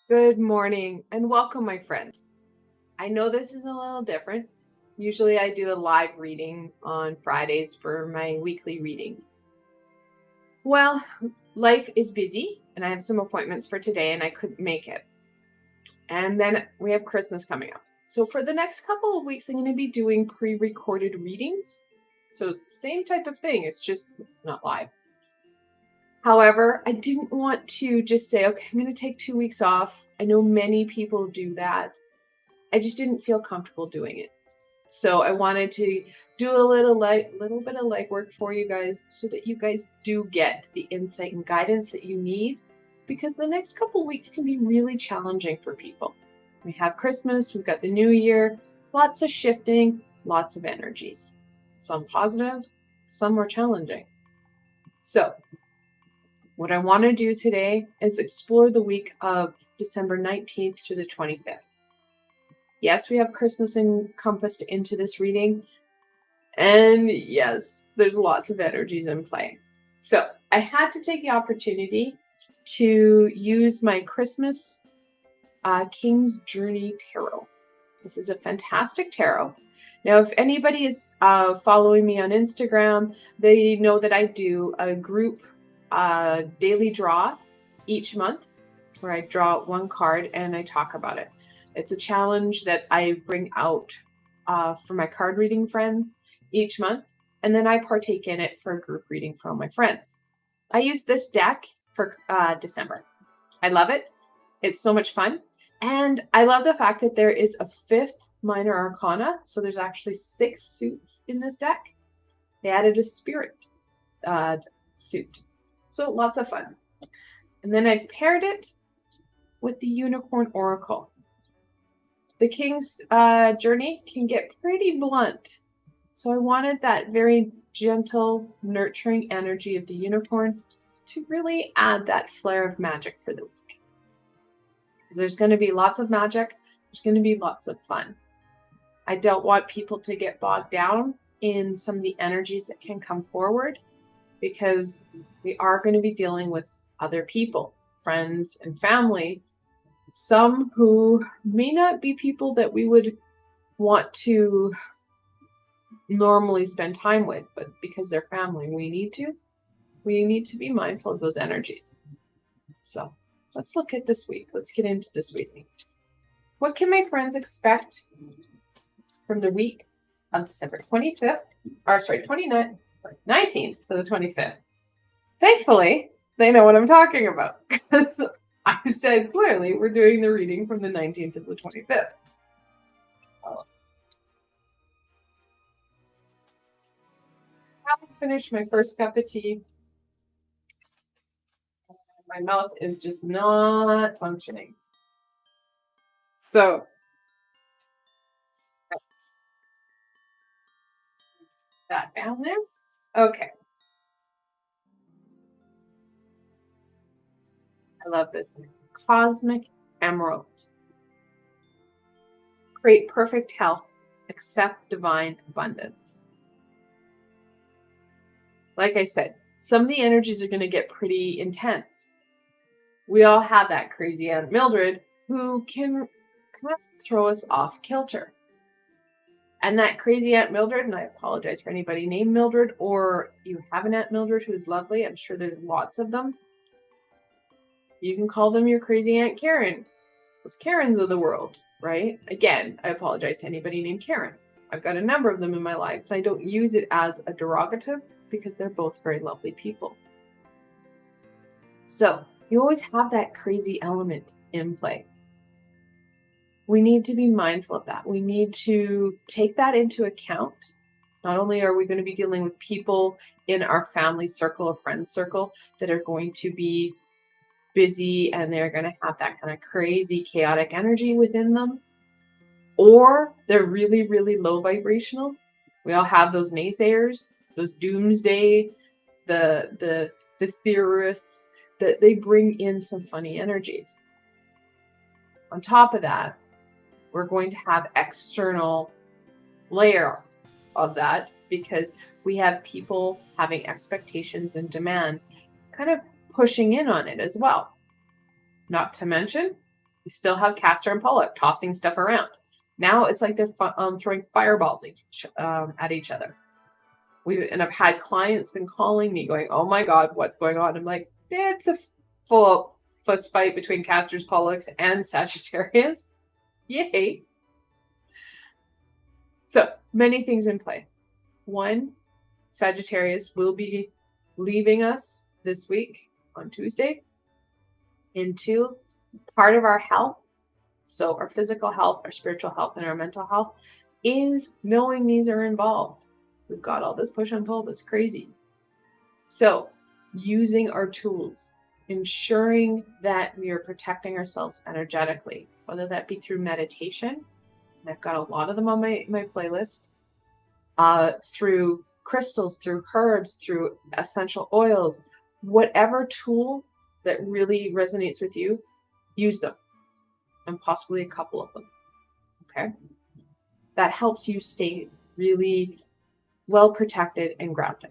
Good morning and welcome, my friends. I know this is a little different. Usually I do a live reading on Fridays for my weekly reading. Well, life is busy and I have some appointments for today and I couldn't make it. And then we have Christmas coming up. So for the next couple of weeks, I'm going to be doing pre-recorded readings. So it's the same type of thing. It's just not live. However, I didn't want to just say, okay, I'm going to take 2 weeks off. I know many people do that. I just didn't feel comfortable doing it. So I wanted to do a little bit of legwork for you guys so that you guys do get the insight and guidance that you need, because the next couple weeks can be really challenging for people. We have Christmas, we've got the new year, lots of shifting, lots of energies. Some positive, some more challenging. So what I want to do today is explore the week of December 19th through the 25th. Yes, we have Christmas encompassed into this reading. And yes, there's lots of energies in play. So I had to take the opportunity to use my Christmas King's Journey Tarot. This is a fantastic tarot. Now, if anybody is following me on Instagram, they know that I do a group daily draw each month where I draw one card and I talk about it. It's a challenge that I bring out for my card reading friends each month, and then I partake in it for a group reading for all my friends. I use this deck for December. I love it. It's so much fun. And I love the fact that there is a fifth minor arcana. So there's actually 6 suits in this deck. They added a spirit suit. So lots of fun. And then I've paired it with the Unicorn Oracle. The King's Journey can get pretty blunt. So I wanted that very gentle, nurturing energy of the unicorn to really add that flair of magic for the week. Because there's going to be lots of magic. There's going to be lots of fun. I don't want people to get bogged down in some of the energies that can come forward, because we are going to be dealing with other people, friends and family, some who may not be people that we would want to normally spend time with, but because they're family, we need to be mindful of those energies. So let's look at this week. Let's get into this week. What can my friends expect from the week of December 19th to the 25th? Thankfully, they know what I'm talking about, because I said clearly we're doing the reading from the 19th to the 25th. I haven't finished my first cup of tea. My mouth is just not functioning. So that down there. Okay. I love this. Cosmic Emerald. Create perfect health. Accept divine abundance. Like I said, some of the energies are going to get pretty intense. We all have that crazy Aunt Mildred who can kind of throw us off kilter. And that crazy Aunt Mildred, and I apologize for anybody named Mildred, or you have an Aunt Mildred who's lovely. I'm sure there's lots of them. You can call them your crazy Aunt Karen. Those Karens of the world, right? Again, I apologize to anybody named Karen. I've got a number of them in my life, and I don't use it as a derogative because they're both very lovely people. So you always have that crazy element in play. We need to be mindful of that. We need to take that into account. Not only are we going to be dealing with people in our family circle or friend circle that are going to be busy and they're going to have that kind of crazy, chaotic energy within them, or they're really, really low vibrational. We all have those naysayers, those doomsday, the theorists, that they bring in some funny energies. On top of that, we're going to have external layer of that, because we have people having expectations and demands kind of pushing in on it as well. Not to mention, You still have Castor and Pollux tossing stuff around. Now it's like they're throwing fireballs at each other. And I've had clients been calling me going, oh my God, what's going on? I'm like, it's a full fuss fight between Castor's Pollux and Sagittarius. Yay. So many things in play. One, Sagittarius will be leaving us this week on Tuesday. And two, part of our health, so our physical health, our spiritual health, and our mental health, is knowing these are involved. We've got all this push and pull that's crazy. So using our tools, ensuring that we are protecting ourselves energetically, whether that be through meditation, and I've got a lot of them on my playlist, through crystals, through herbs, through essential oils, whatever tool that really resonates with you, use them, and possibly a couple of them. Okay? That helps you stay really well protected and grounded.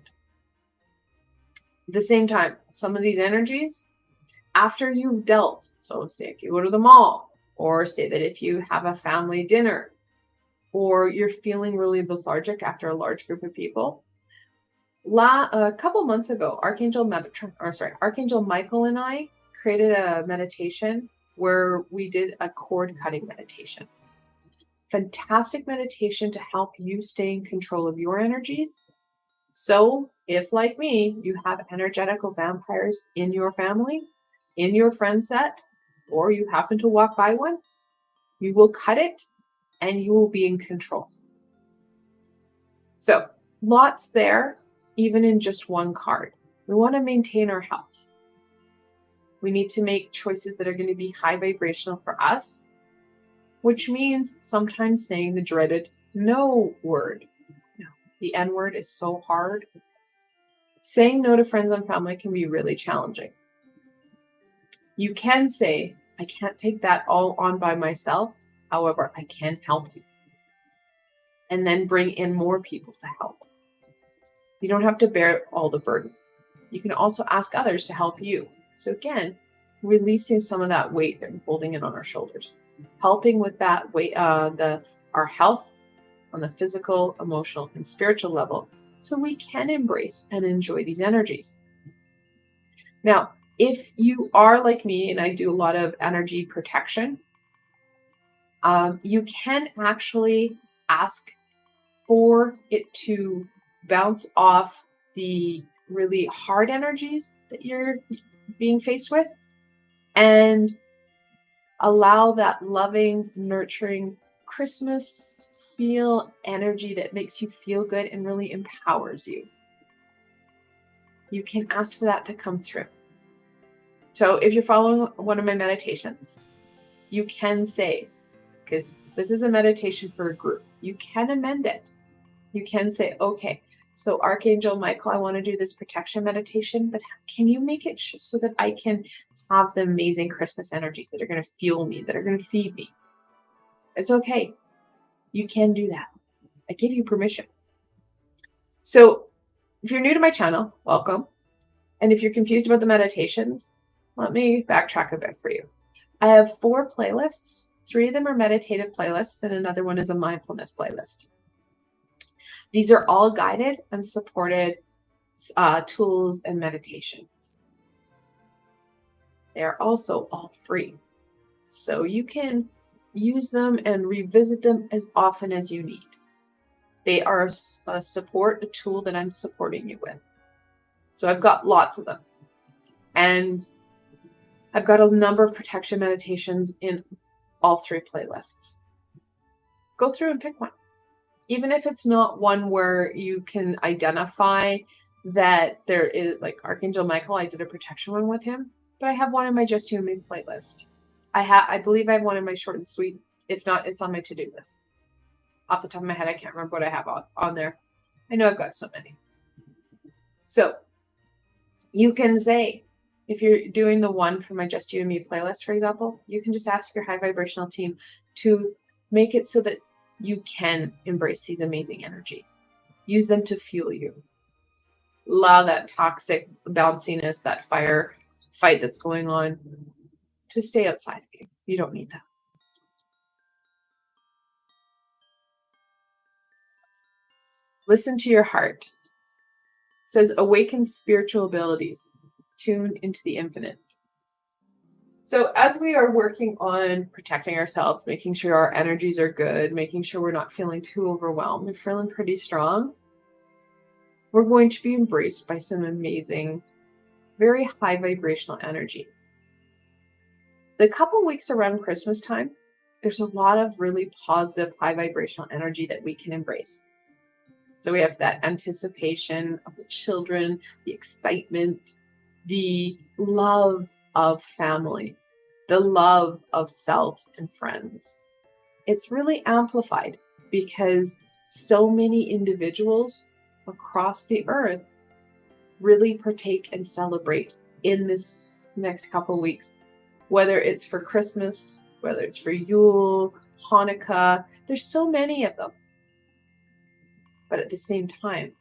At the same time, some of these energies, after you've dealt, so say if you go to the mall, or say that if you have a family dinner, or you're feeling really lethargic after a large group of people. A couple months ago, Archangel Michael and I created a meditation where we did a cord cutting meditation. Fantastic meditation to help you stay in control of your energies. So if, like me, you have energetical vampires in your family, in your friend set, or you happen to walk by one, you will cut it and you will be in control. So lots there, even in just one card. We want to maintain our health. We need to make choices that are going to be high vibrational for us, which means sometimes saying the dreaded no word. No, the N word is so hard. Saying no to friends and family can be really challenging. You can say, I can't take that all on by myself. However, I can help you. And then bring in more people to help. You don't have to bear all the burden. You can also ask others to help you. So again, releasing some of that weight that we're holding in on our shoulders. Helping with that weight, our health on the physical, emotional, and spiritual level, so we can embrace and enjoy these energies. Now, if you are like me, and I do a lot of energy protection, you can actually ask for it to bounce off the really hard energies that you're being faced with and allow that loving, nurturing Christmas feel energy that makes you feel good and really empowers you. You can ask for that to come through. So if you're following one of my meditations, you can say, because this is a meditation for a group, you can amend it. You can say, okay, so Archangel Michael, I want to do this protection meditation, but can you make it so that I can have the amazing Christmas energies that are going to fuel me, that are going to feed me? It's okay. You can do that. I give you permission. So if you're new to my channel, welcome. And if you're confused about the meditations, let me backtrack a bit for you. I have 4 playlists. 3 of them are meditative playlists, and another one is a mindfulness playlist. These are all guided and supported tools and meditations. They are also all free. So you can use them and revisit them as often as you need. They are a tool that I'm supporting you with. So I've got lots of them. And I've got a number of protection meditations in all 3 playlists. Go through and pick one. Even if it's not one where you can identify that there is, like Archangel Michael, I did a protection one with him, but I have one in my Just You and Me playlist. I believe I have one in my short and sweet. If not, it's on my to-do list. Off the top of my head, I can't remember what I have on there. I know I've got so many. So you can say, if you're doing the one for my Just You and Me playlist, for example, you can just ask your high vibrational team to make it so that you can embrace these amazing energies. Use them to fuel you. Allow that toxic bounciness, that fire fight that's going on, to stay outside of you. You don't need that. Listen to your heart. It says, awaken spiritual abilities. Tune into the infinite. So as we are working on protecting ourselves, making sure our energies are good, making sure we're not feeling too overwhelmed, we're feeling pretty strong, we're going to be embraced by some amazing, very high vibrational energy. The couple weeks around Christmas time, there's a lot of really positive, high vibrational energy that we can embrace. So we have that anticipation of the children, the excitement, the love of family, the love of self and friends. It's really amplified because so many individuals across the earth really partake and celebrate in this next couple of weeks, whether it's for Christmas, whether it's for Yule, Hanukkah. There's so many of them. But at the same time,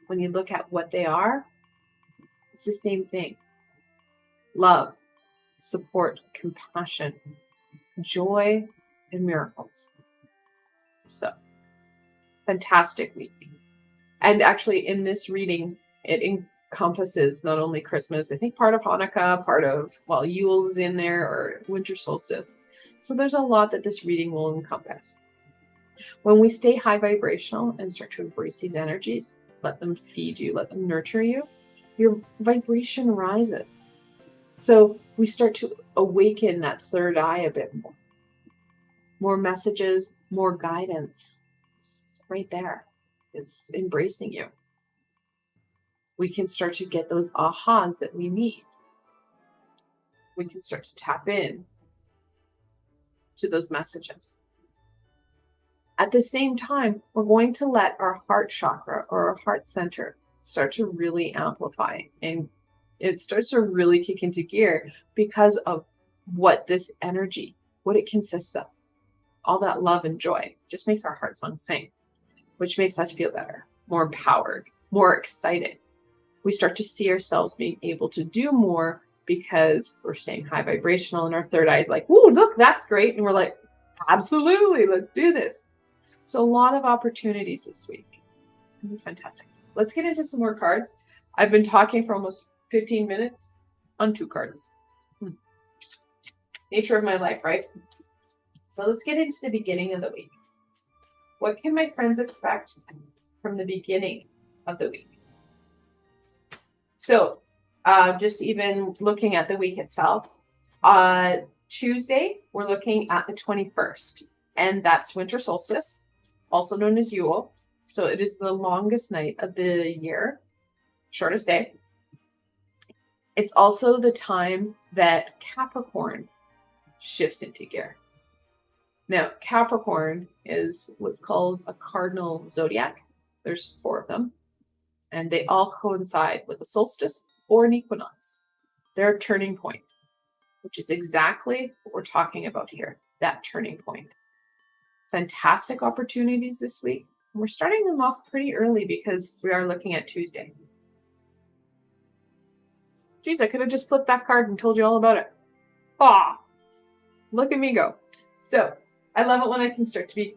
when you look at what they are, it's the same thing. Love, support, compassion, joy, and miracles. So, fantastic week. And actually, in this reading, it encompasses not only Christmas, I think part of Hanukkah, part of, Yule is in there, or winter solstice. So there's a lot that this reading will encompass. When we stay high vibrational and start to embrace these energies, let them feed you, let them nurture you, your vibration rises. So we start to awaken that third eye a bit more. More messages, more guidance. It's right there. It's embracing you. We can start to get those ahas that we need. We can start to tap in to those messages. At the same time, we're going to let our heart chakra or our heart center start to really amplify, and it starts to really kick into gear because of what this energy, what it consists of. All that love and joy just makes our heart song sing, which makes us feel better, more empowered, more excited. We start to see ourselves being able to do more because we're staying high vibrational, and our third eye is like, "Ooh, look, that's great." And we're like, "Absolutely, let's do this." So a lot of opportunities this week. It's going to be fantastic. Let's get into some more cards. I've been talking for almost 15 minutes on 2 cards. Nature of my life, right? So let's get into the beginning of the week. What can my friends expect from the beginning of the week? So just even looking at the week itself, Tuesday, we're looking at the 21st, and that's winter solstice, also known as Yule. So it is the longest night of the year, shortest day. It's also the time that Capricorn shifts into gear. Now, Capricorn is what's called a cardinal zodiac. There's 4 of them, and they all coincide with a solstice or an equinox. They're a turning point, which is exactly what we're talking about here, that turning point. Fantastic opportunities this week. We're starting them off pretty early because we are looking at Tuesday. Geez, I could have just flipped that card and told you all about it. Look at me go. So I love it when I can start to be,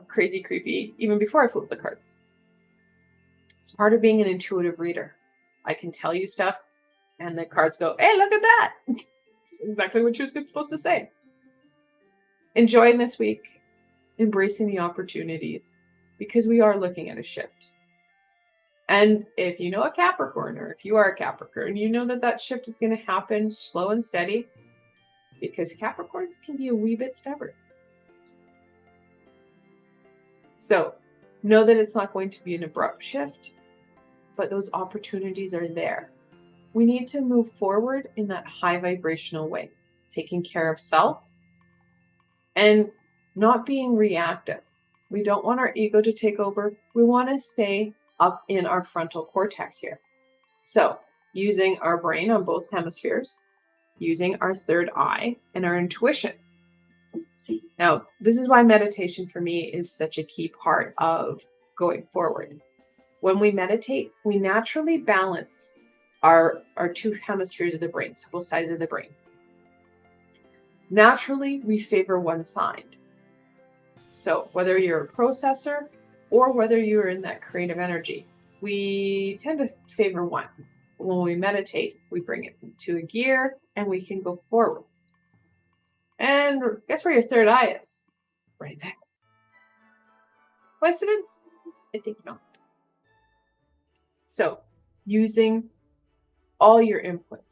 crazy creepy even before I flip the cards. It's part of being an intuitive reader. I can tell you stuff and the cards go, "Hey, look at that." It's exactly what you're supposed to say. Enjoying this week, embracing the opportunities, because we are looking at a shift. And if you know a Capricorn, or if you are a Capricorn, you know that that shift is going to happen slow and steady, because Capricorns can be a wee bit stubborn. So know that it's not going to be an abrupt shift, but those opportunities are there. We need to move forward in that high vibrational way, taking care of self and not being reactive. We don't want our ego to take over. We want to stay up in our frontal cortex here. So using our brain on both hemispheres, using our third eye and our intuition. Now, this is why meditation for me is such a key part of going forward. When we meditate, we naturally balance our 2 hemispheres of the brain, so both sides of the brain. Naturally, we favor one side. So whether you're a processor or whether you're in that creative energy, we tend to favor one. When we meditate, we bring it to a gear and we can go forward. And guess where your third eye is? Right there. Coincidence? I think not. So using all your input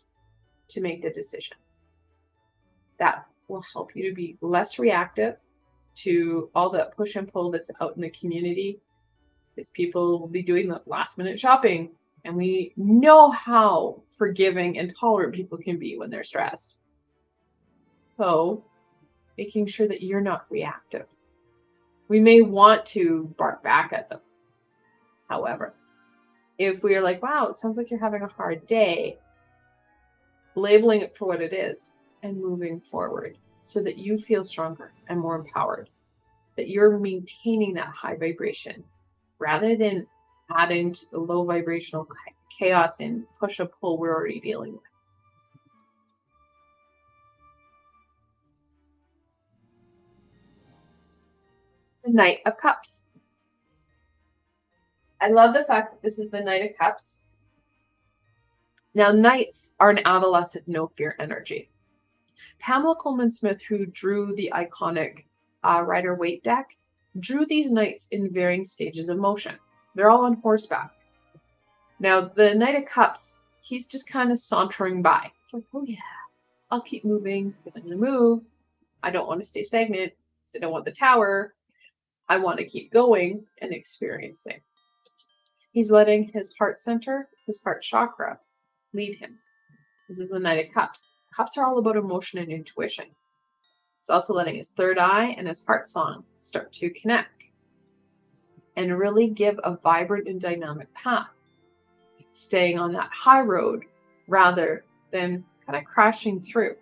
to make the decisions. That will help you to be less reactive to all the push and pull that's out in the community, because people will be doing the last minute shopping, and we know how forgiving and tolerant people can be when they're stressed. So making sure that you're not reactive. We may want to bark back at them. However, if we're like, wow, it sounds like you're having a hard day, labeling it for what it is and moving forward so that you feel stronger and more empowered, that you're maintaining that high vibration rather than adding to the low vibrational chaos and push and pull we're already dealing with. The Knight of Cups. I love the fact that this is the Knight of Cups. Now, Knights are an adolescent no fear energy. Pamela Coleman Smith, who drew the iconic Rider-Waite deck, drew these Knights in varying stages of motion. They're all on horseback. Now, the Knight of Cups, he's just kind of sauntering by. It's like, oh yeah, I'll keep moving because I'm going to move. I don't want to stay stagnant because I don't want the tower. I want to keep going and experiencing. He's letting his heart center, his heart chakra, lead him. This is the Knight of Cups. Cups are all about emotion and intuition. It's also letting his third eye and his heart song start to connect and really give a vibrant and dynamic path, staying on that high road rather than kind of crashing through.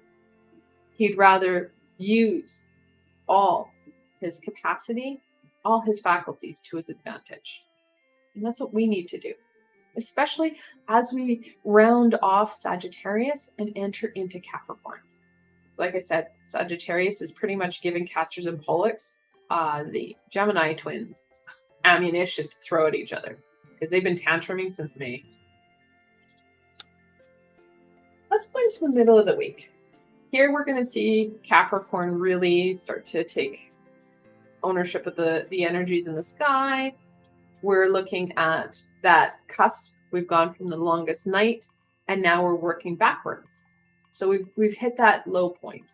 He'd rather use all his capacity, all his faculties to his advantage. And that's what we need to do, especially as we round off Sagittarius and enter into Capricorn. Like I said, Sagittarius is pretty much giving Castors and Pollux, the Gemini twins, ammunition to throw at each other because they've been tantruming since May. Let's go into the middle of the week. Here we're going to see Capricorn really start to take ownership of the energies in the sky. We're looking at that cusp. We've gone from the longest night, and now we're working backwards. So we've hit that low point,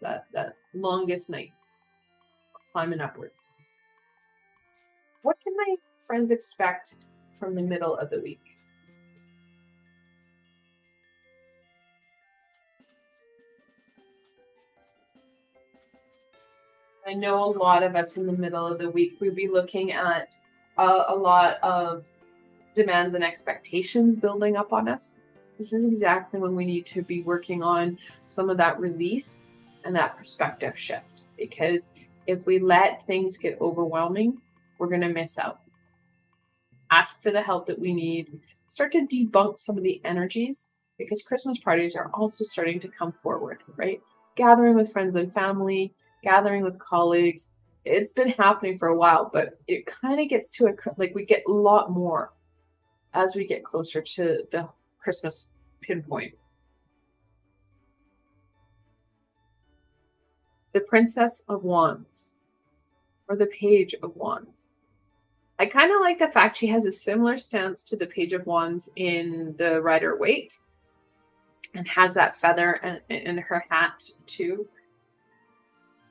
that longest night, climbing upwards. What can my friends expect from the middle of the week? I know a lot of us in the middle of the week, we'll be looking at a lot of demands and expectations building up on us. This is exactly when we need to be working on some of that release and that perspective shift. Because if we let things get overwhelming, we're going to miss out. Ask for the help that we need. Start to debunk some of the energies, because Christmas parties are also starting to come forward, right? Gathering with friends and family, gathering with colleagues. It's been happening for a while, but it kind of gets to we get a lot more as we get closer to the Christmas pinpoint. The Princess of Wands, or the Page of Wands. I kind of like the fact she has a similar stance to the Page of Wands in the Rider-Waite, and has that feather in her hat too.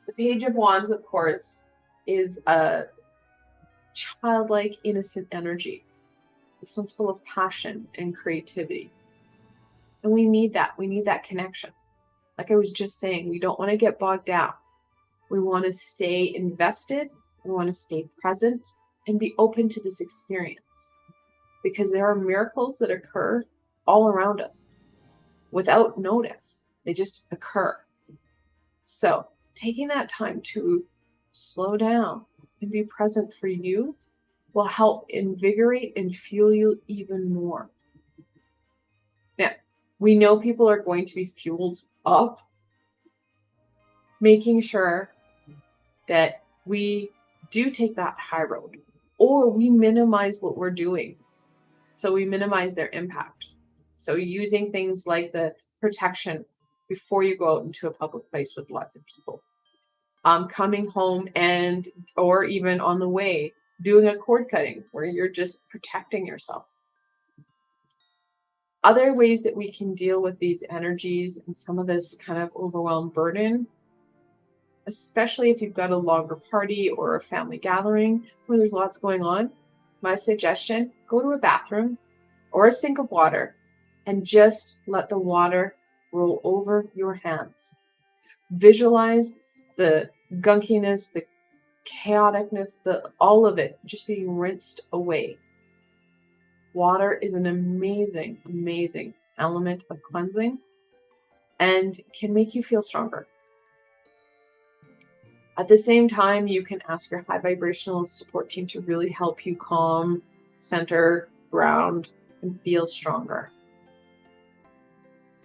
The Page of Wands, of course, is a childlike, innocent energy. This one's full of passion and creativity. And we need that. We need that connection. Like I was just saying, we don't want to get bogged down. We want to stay invested. We want to stay present and be open to this experience, because there are miracles that occur all around us without notice. They just occur. So taking that time to slow down and be present for you will help invigorate and fuel you even more. Now, we know people are going to be fueled up making sure that we do take that high road, or we minimize what we're doing. So we minimize their impact. So using things like the protection before you go out into a public place with lots of people. Coming home or even on the way, doing a cord cutting where you're just protecting yourself. Other ways that we can deal with these energies and some of this kind of overwhelmed burden, especially if you've got a longer party or a family gathering where there's lots going on, my suggestion, go to a bathroom or a sink of water and just let the water roll over your hands. Visualize the gunkiness, the chaoticness, all of it just being rinsed away. Water is an amazing, amazing element of cleansing and can make you feel stronger. At the same time, you can ask your high vibrational support team to really help you calm, center, ground, and feel stronger.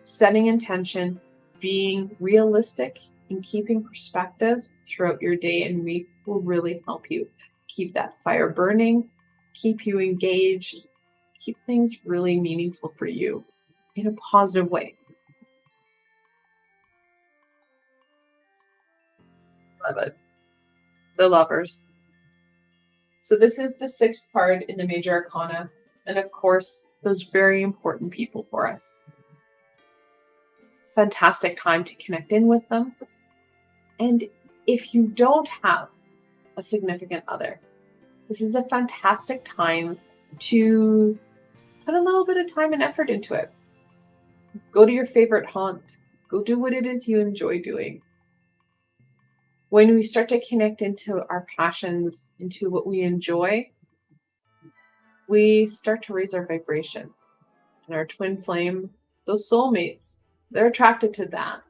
Setting intention, being realistic, and keeping perspective throughout your day and week will really help you keep that fire burning, keep you engaged, keep things really meaningful for you in a positive way. Love it. The Lovers. So this is the 6th card in the major arcana, and of course, those very important people for us. Fantastic time to connect in with them. And if you don't have a significant other, this is a fantastic time to put a little bit of time and effort into it. Go to your favorite haunt. Go do what it is you enjoy doing. When we start to connect into our passions, into what we enjoy, we start to raise our vibration. And our twin flame, those soulmates, they're attracted to that.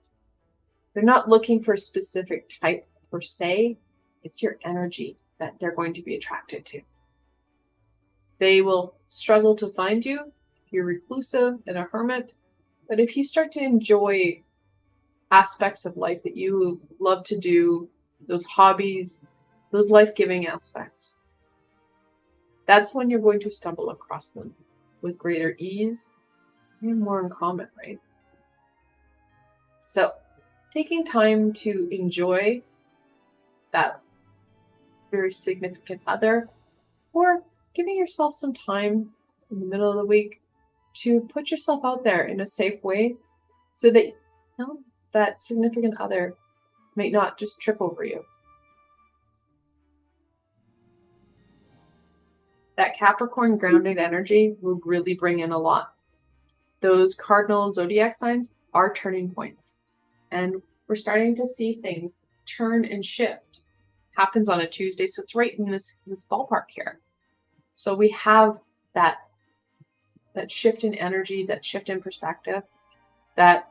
They're not looking for a specific type per se. It's your energy that they're going to be attracted to. They will struggle to find you if you're reclusive and a hermit. But if you start to enjoy aspects of life that you love to do, those hobbies, those life-giving aspects, that's when you're going to stumble across them with greater ease and more in common, right? So taking time to enjoy that very significant other, or giving yourself some time in the middle of the week to put yourself out there in a safe way so that that significant other might not just trip over you. That Capricorn grounded energy will really bring in a lot. Those cardinal zodiac signs are turning points, and we're starting to see things turn and shift. Happens on a Tuesday, so it's right in this ballpark here. So we have that shift in energy, that shift in perspective, that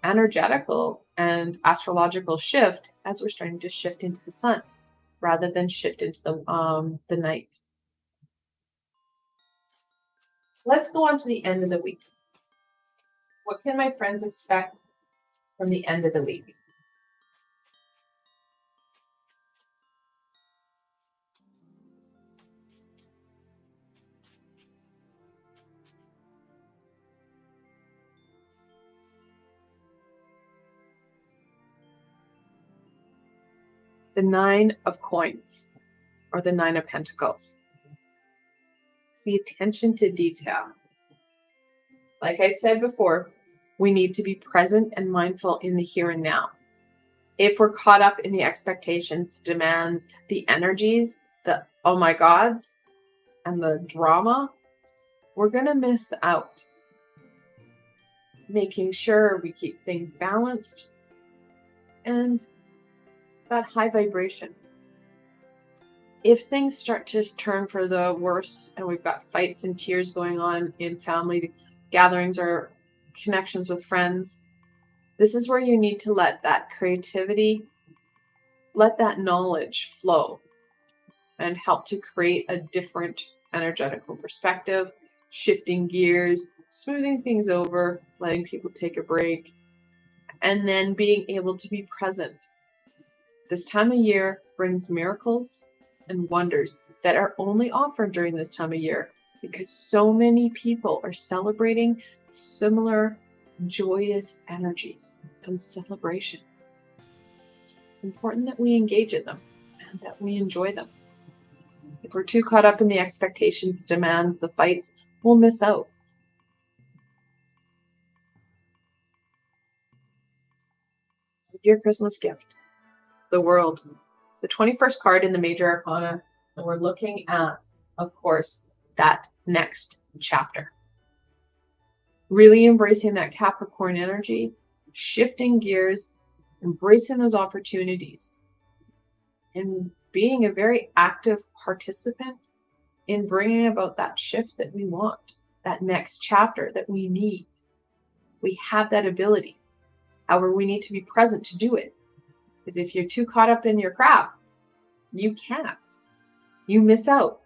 energetical and astrological shift as we're starting to shift into the sun rather than shift into the night. Let's go on to the end of the week. What can my friends expect from the end of the week? The 9 of coins, or the 9 of pentacles. The attention to detail. Like I said before, we need to be present and mindful in the here and now. If we're caught up in the expectations, the demands, the energies, the oh my gods, and the drama, we're going to miss out. Making sure we keep things balanced and that high vibration. If things start to turn for the worse and we've got fights and tears going on in family gatherings or connections with friends, this is where you need to let that creativity, let that knowledge flow and help to create a different energetical perspective, shifting gears, smoothing things over, letting people take a break, and then being able to be present This time of year brings miracles and wonders that are only offered during this time of year because so many people are celebrating similar joyous energies and celebrations. It's important that we engage in them and that we enjoy them. If we're too caught up in the expectations, the demands, the fights, we'll miss out. Your Christmas gift, the world. The 21st card in the major arcana, and we're looking at, of course, that next chapter. Really embracing that Capricorn energy, shifting gears, embracing those opportunities, and being a very active participant in bringing about that shift that we want, that next chapter that we need. We have that ability. However, we need to be present to do it. Because if you're too caught up in your crap, you can't. You miss out.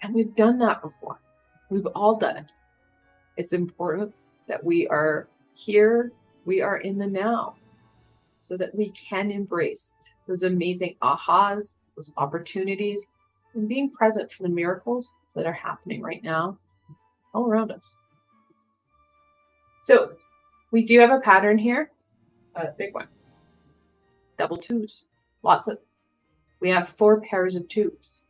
And we've done that before. We've all done it. It's important that we are here, we are in the now, so that we can embrace those amazing ahas, those opportunities, and being present for the miracles that are happening right now all around us. So we do have a pattern here, a big one. Double twos, we have 4 pairs of twos,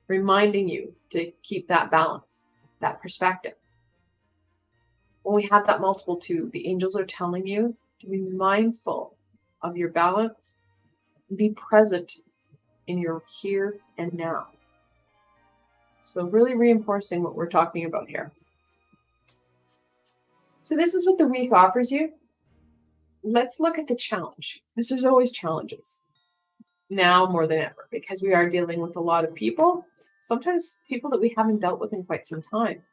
reminding you to keep that balance, that perspective. When we have that multiple two, the angels are telling you to be mindful of your balance, and be present in your here and now. So really reinforcing what we're talking about here. So this is what the week offers you. Let's look at the challenge, because there's always challenges now more than ever, because we are dealing with a lot of people, sometimes people that we haven't dealt with in quite some time.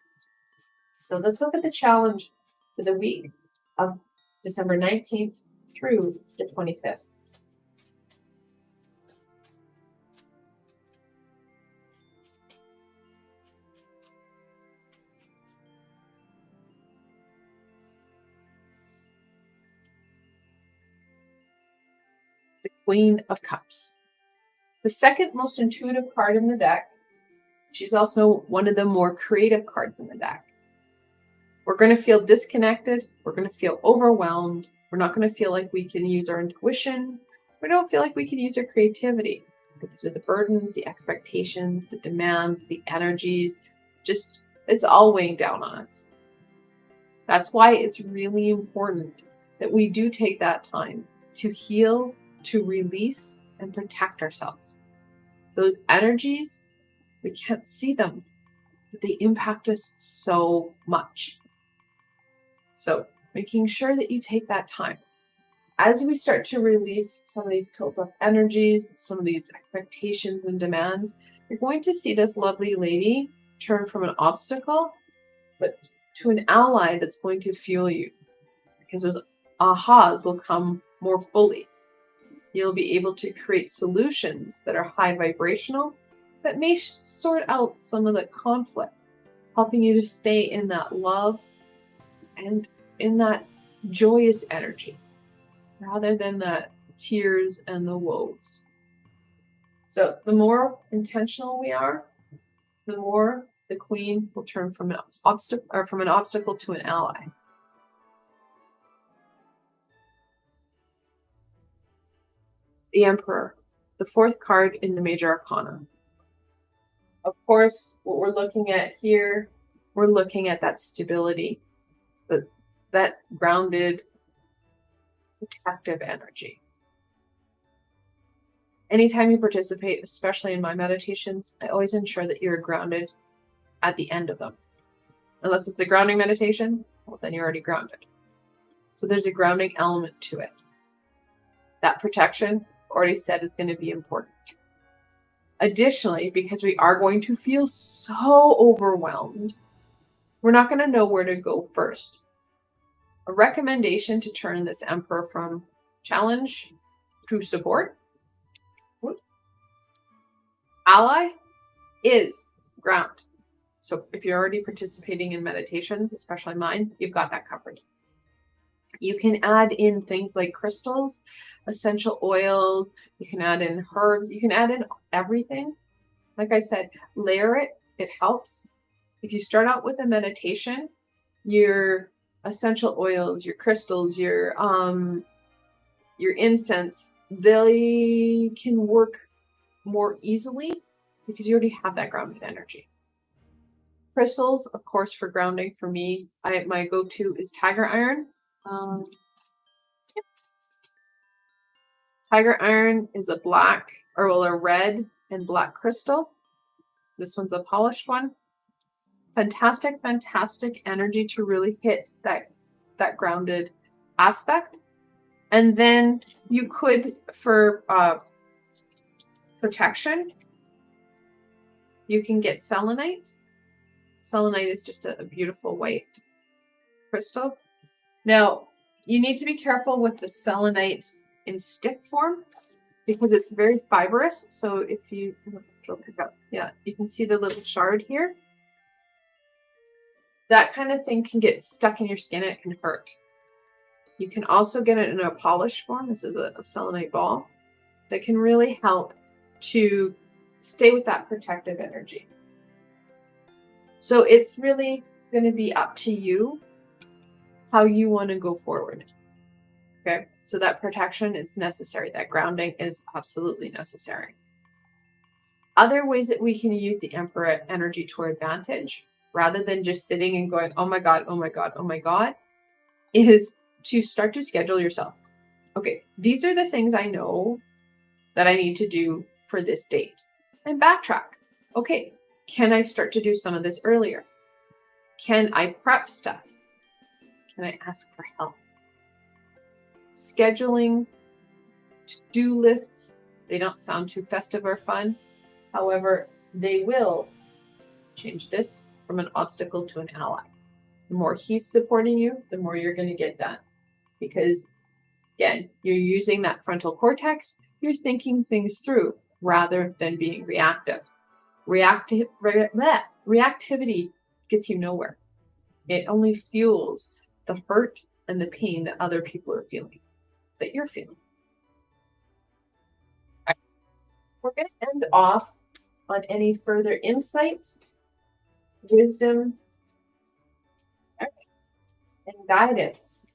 So let's look at the challenge for the week of December 19th through the 25th. The Queen of Cups. The second most intuitive card in the deck. She's also one of the more creative cards in the deck. We're going to feel disconnected. We're going to feel overwhelmed. We're not going to feel like we can use our intuition. We don't feel like we can use our creativity because of the burdens, the expectations, the demands, the energies. Just, it's all weighing down on us. That's why it's really important that we do take that time to heal, to release, and protect ourselves. Those energies, we can't see them, but they impact us so much. So making sure that you take that time. As we start to release some of these built up energies, some of these expectations and demands, you're going to see this lovely lady turn from an obstacle, but to an ally that's going to fuel you. Because those ahas will come more fully. You'll be able to create solutions that are high vibrational, that may sort out some of the conflict, helping you to stay in that love and in that joyous energy, rather than the tears and the woes. So the more intentional we are, the more the Queen will turn from an obstacle to an ally. The Emperor, the 4th card in the major arcana. Of course, what we're looking at here, we're looking at that stability, that grounded, protective energy. Anytime you participate, especially in my meditations, I always ensure that you're grounded at the end of them. Unless it's a grounding meditation, well, then you're already grounded. So there's a grounding element to it. That protection, already said, is going to be important. Additionally, because we are going to feel so overwhelmed, we're not going to know where to go first. A recommendation to turn this Emperor from challenge to support, ally, is ground. So if you're already participating in meditations, especially mine, you've got that covered. You can add in things like crystals, essential oils, you can add in herbs, you can add in everything. Like I said, layer it, it helps. If you start out with a meditation, your essential oils, your crystals, your incense, they can work more easily because you already have that grounded energy. Crystals, of course, for grounding for me, my go-to is tiger iron. Tiger iron is a red and black crystal. This one's a polished one. Fantastic, fantastic energy to really hit that grounded aspect. And then you could, for protection, you can get selenite. Selenite is just a beautiful white crystal. Now, you need to be careful with the selenite in stick form because it's very fibrous. So if you pick up, yeah, you can see the little shard here. That kind of thing can get stuck in your skin and it can hurt. You can also get it in a polished form. This is a selenite ball that can really help to stay with that protective energy. So it's really going to be up to you how you want to go forward. Okay, so that protection is necessary. That grounding is absolutely necessary. Other ways that we can use the Emperor energy to our advantage, rather than just sitting and going, oh my God, oh my God, oh my God, is to start to schedule yourself. Okay, these are the things I know that I need to do for this date. And backtrack. Okay, can I start to do some of this earlier? Can I prep stuff? Can I ask for help? Scheduling, to-do lists, they don't sound too festive or fun. However, they will change this from an obstacle to an ally. The more he's supporting you, the more you're going to get done. Because, again, you're using that frontal cortex, you're thinking things through rather than being reactive. Reactivity gets you nowhere. It only fuels the hurt and the pain that other people are feeling, that you're feeling. We're going to end off on any further insight, wisdom, and guidance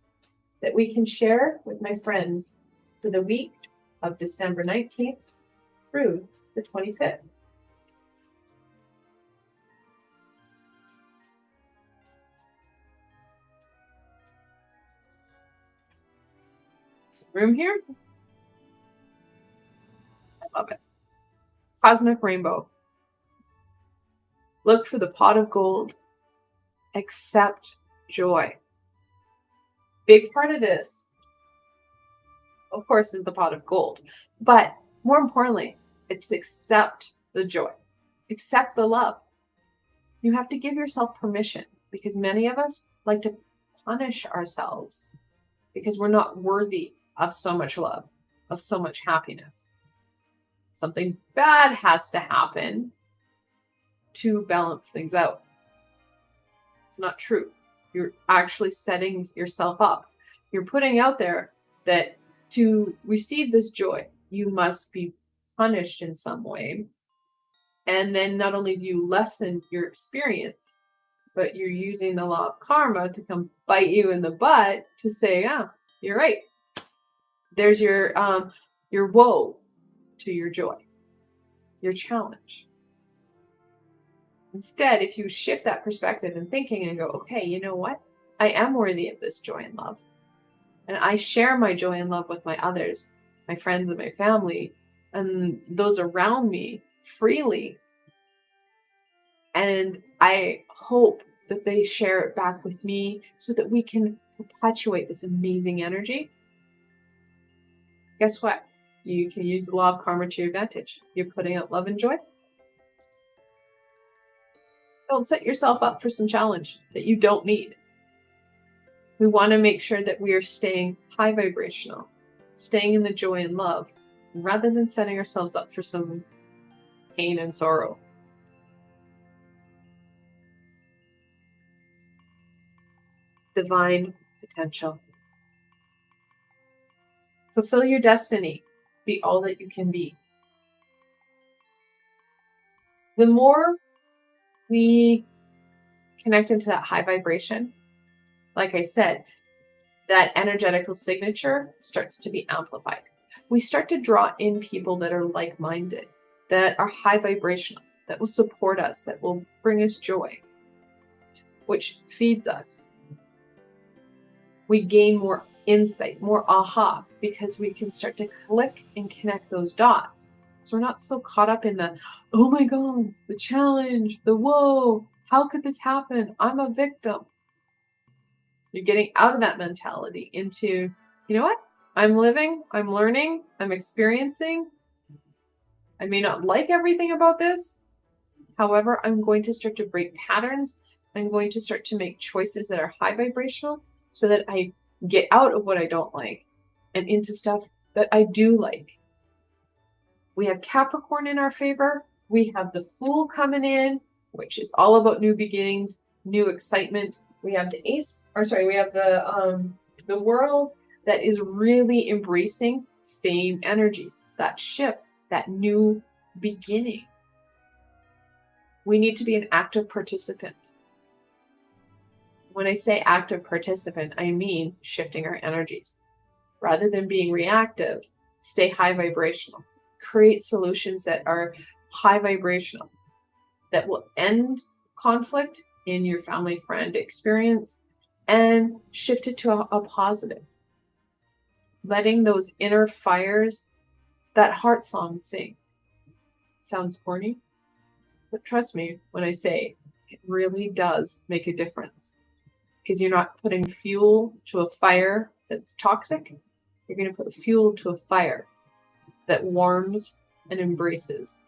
that we can share with my friends for the week of December 19th through the 25th. Some room here. I love it. Cosmic rainbow. Look for the pot of gold. Accept joy. Big part of this, of course, is the pot of gold. But more importantly, it's accept the joy. Accept the love. You have to give yourself permission because many of us like to punish ourselves because we're not worthy of so much love, of so much happiness. Something bad has to happen to balance things out. It's not true. You're actually setting yourself up. You're putting out there that to receive this joy, you must be punished in some way. And then not only do you lessen your experience, but you're using the law of karma to come bite you in the butt to say, yeah, you're right. There's your woe to your joy, your challenge. Instead, if you shift that perspective and thinking and go, okay, you know what? I am worthy of this joy and love. And I share my joy and love with my others, my friends and my family, and those around me freely. And I hope that they share it back with me so that we can perpetuate this amazing energy. Guess what? You can use the law of karma to your advantage. You're putting out love and joy. Don't set yourself up for some challenge that you don't need. We want to make sure that we are staying high vibrational, staying in the joy and love, rather than setting ourselves up for some pain and sorrow. Divine potential. Fulfill your destiny. Be all that you can be. The more we connect into that high vibration, like I said, that energetical signature starts to be amplified. We start to draw in people that are like-minded, that are high vibrational, that will support us, that will bring us joy, which feeds us. We gain more insight, more aha, because we can start to click and connect those dots. So we're not so caught up in the, oh my God, the challenge, the whoa, how could this happen? I'm a victim. You're getting out of that mentality into, you know what? I'm living, I'm learning, I'm experiencing. I may not like everything about this. However, I'm going to start to break patterns. I'm going to start to make choices that are high vibrational so that I get out of what I don't like and into stuff that I do like. We have Capricorn in our favor. We have the Fool coming in, which is all about new beginnings, new excitement. We have the we have the World that is really embracing same energies, that shift, that new beginning. We need to be an active participant. When I say active participant, I mean shifting our energies. Rather than being reactive, stay high vibrational. Create solutions that are high vibrational, that will end conflict in your family friend experience and shift it to a positive. Letting those inner fires, that heart song sing. Sounds corny, but trust me when I say it really does make a difference, because you're not putting fuel to a fire that's toxic. You're going to put fuel to a fire that warms and embraces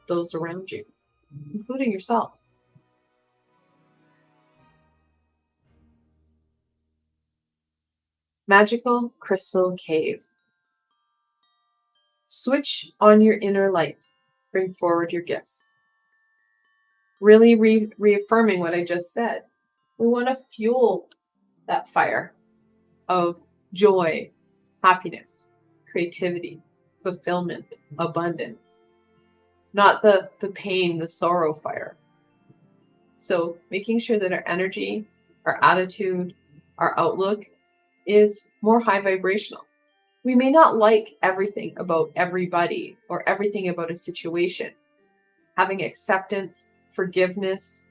those around you, including yourself. Magical Crystal Cave. Switch on your inner light. Bring forward your gifts. Really reaffirming what I just said. We want to fuel that fire of joy, happiness, creativity, fulfillment, abundance. Not the pain, the sorrow fire. So making sure that our energy, our attitude, our outlook is more high vibrational. We may not like everything about everybody or everything about a situation. Having acceptance, forgiveness,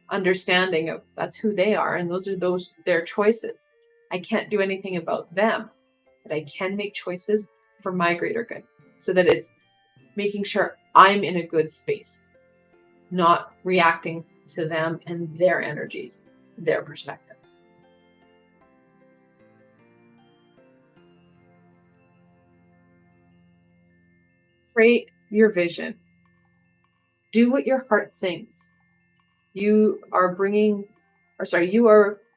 understanding of that's who they are and those are their choices. I can't do anything about them, but I can make choices for my greater good, so that it's making sure I'm in a good space, not reacting to them and their energies, their perspectives. Create your vision. Do what your heart sings. You are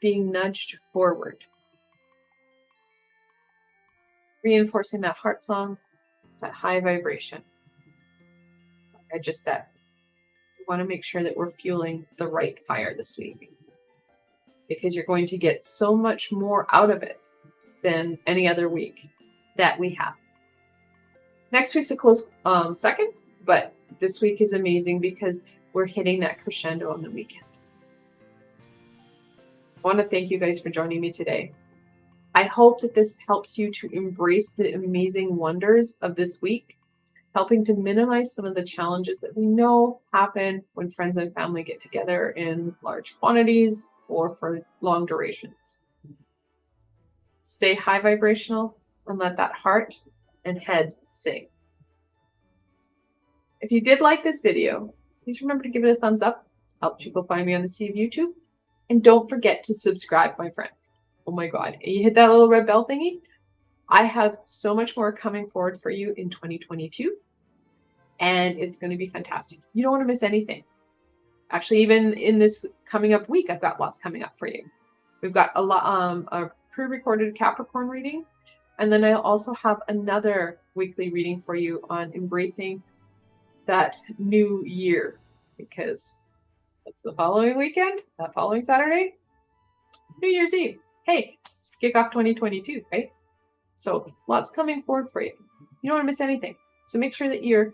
being nudged forward. Reinforcing that heart song, that high vibration. Like I just said, we want to make sure that we're fueling the right fire this week, because you're going to get so much more out of it than any other week that we have. Next week's a close second, but this week is amazing because we're hitting that crescendo on the weekend. I want to thank you guys for joining me today. I hope that this helps you to embrace the amazing wonders of this week, helping to minimize some of the challenges that we know happen when friends and family get together in large quantities or for long durations. Stay high vibrational and let that heart and head sing. If you did like this video, please remember to give it a thumbs up. Help people find me on the Sea of YouTube. And don't forget to subscribe, my friends. Oh my God, you hit that little red bell thingy? I have so much more coming forward for you in 2022. And it's going to be fantastic. You don't want to miss anything. Actually, even in this coming up week, I've got lots coming up for you. We've got a pre-recorded Capricorn reading. And then I also have another weekly reading for you on embracing that new year, because it's the following weekend, that following Saturday, New Year's Eve. Hey, kick off 2022, right? So lots coming forward for you. You don't want to miss anything. So make sure that you're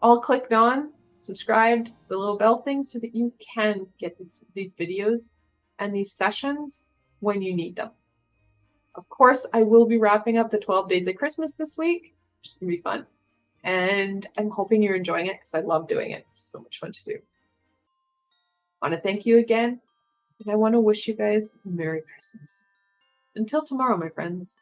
all clicked on, subscribed, the little bell thing, so that you can get these videos and these sessions when you need them. Of course, I will be wrapping up the 12 Days of Christmas this week, which is going to be fun. And I'm hoping you're enjoying it because I love doing it. It's so much fun to do. I want to thank you again, and I want to wish you guys a Merry Christmas. Until tomorrow, my friends.